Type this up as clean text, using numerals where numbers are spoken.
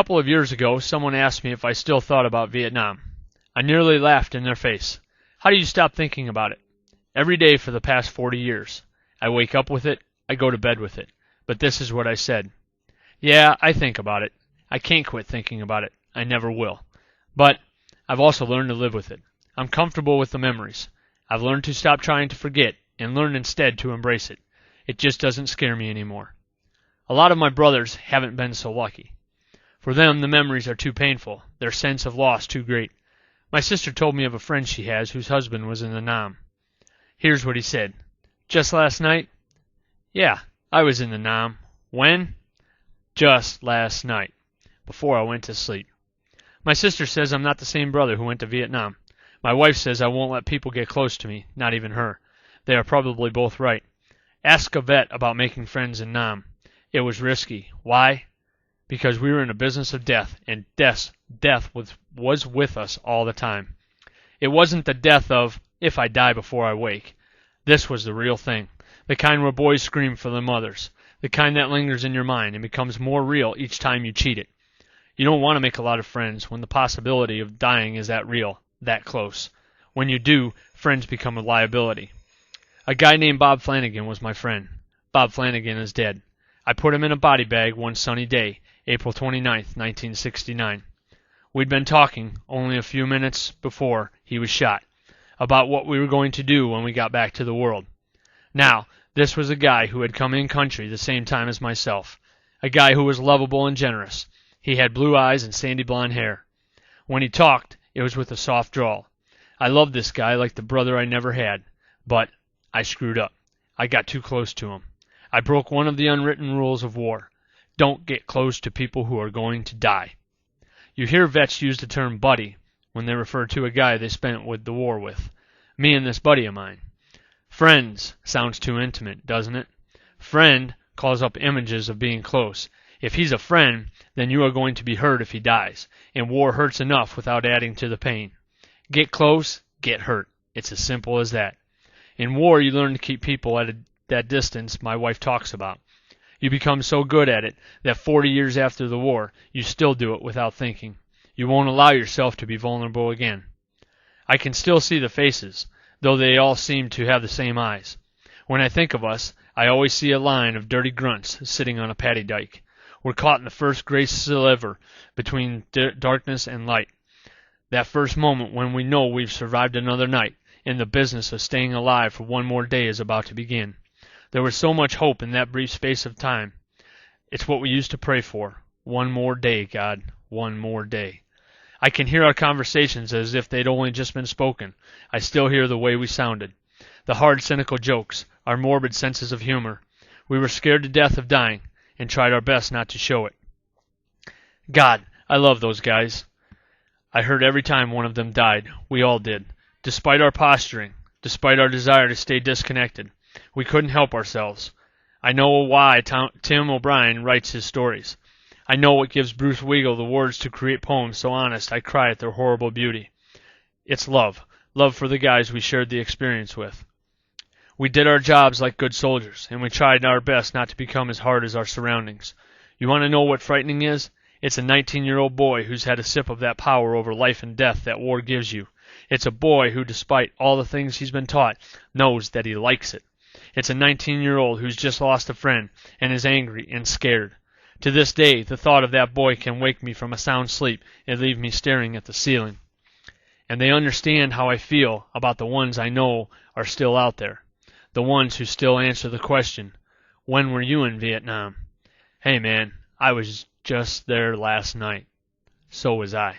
couple of years ago, someone asked me if I still thought about Vietnam. I nearly laughed in their face. How do you stop thinking about it? Every day for the past 40 years. I wake up with it, I go to bed with it. But this is what I said. Yeah, I think about it. I can't quit thinking about it. I never will. But I've also learned to live with it. I'm comfortable with the memories. I've learned to stop trying to forget and learn instead to embrace it. It just doesn't scare me anymore. A lot of my brothers haven't been so lucky. For them, the memories are too painful, their sense of loss too great. My sister told me of a friend she has whose husband was in the Nam. Here's what he said. Just last night? Yeah, I was in the Nam. When? Just last night, before I went to sleep. My sister says I'm not the same brother who went to Vietnam. My wife says I won't let people get close to me, not even her. They are probably both right. Ask a vet about making friends in Nam. It was risky. Why? Because we were in a business of death, and death was with us all the time. It wasn't the death of, if I die before I wake. This was the real thing, the kind where boys scream for their mothers, the kind that lingers in your mind and becomes more real each time you cheat it. You don't want to make a lot of friends when the possibility of dying is that real, that close. When you do, friends become a liability. A guy named Bob Flanagan was my friend. Bob Flanagan is dead. I put him in a body bag one sunny day, April 29th, 1969. We'd been talking, only a few minutes before he was shot, about what we were going to do when we got back to the world. Now, this was a guy who had come in country the same time as myself, a guy who was lovable and generous. He had blue eyes and sandy blonde hair. When he talked, it was with a soft drawl. I loved this guy like the brother I never had, but I screwed up. I got too close to him. I broke one of the unwritten rules of war. Don't get close to people who are going to die. You hear vets use the term buddy when they refer to a guy they spent with the war with. Me and this buddy of mine. Friends sounds too intimate, doesn't it? Friend calls up images of being close. If he's a friend, then you are going to be hurt if he dies, and war hurts enough without adding to the pain. Get close, get hurt. It's as simple as that. In war, you learn to keep people at that distance my wife talks about. You become so good at it that 40 years after the war, you still do it without thinking. You won't allow yourself to be vulnerable again. I can still see the faces, though they all seem to have the same eyes. When I think of us, I always see a line of dirty grunts sitting on a paddy dyke. We're caught in the first gray sliver between darkness and light. That first moment when we know we've survived another night, and the business of staying alive for one more day is about to begin. There was so much hope in that brief space of time. It's what we used to pray for. One more day, God. One more day. I can hear our conversations as if they'd only just been spoken. I still hear the way we sounded. The hard, cynical jokes, our morbid senses of humor. We were scared to death of dying, and tried our best not to show it. God, I love those guys. I hurt every time one of them died. We all did. Despite our posturing, despite our desire to stay disconnected, we couldn't help ourselves. I know why Tim O'Brien writes his stories. I know what gives Bruce Weigel the words to create poems so honest I cry at their horrible beauty. It's love. Love for the guys we shared the experience with. We did our jobs like good soldiers, and we tried our best not to become as hard as our surroundings. You want to know what frightening is? It's a 19-year-old boy who's had a sip of that power over life and death that war gives you. It's a boy who, despite all the things he's been taught, knows that he likes it. It's a 19-year-old who's just lost a friend and is angry and scared. To this day, the thought of that boy can wake me from a sound sleep and leave me staring at the ceiling. And they understand how I feel about the ones I know are still out there. The ones who still answer the question, when were you in Vietnam? Hey man, I was just there last night. So was I.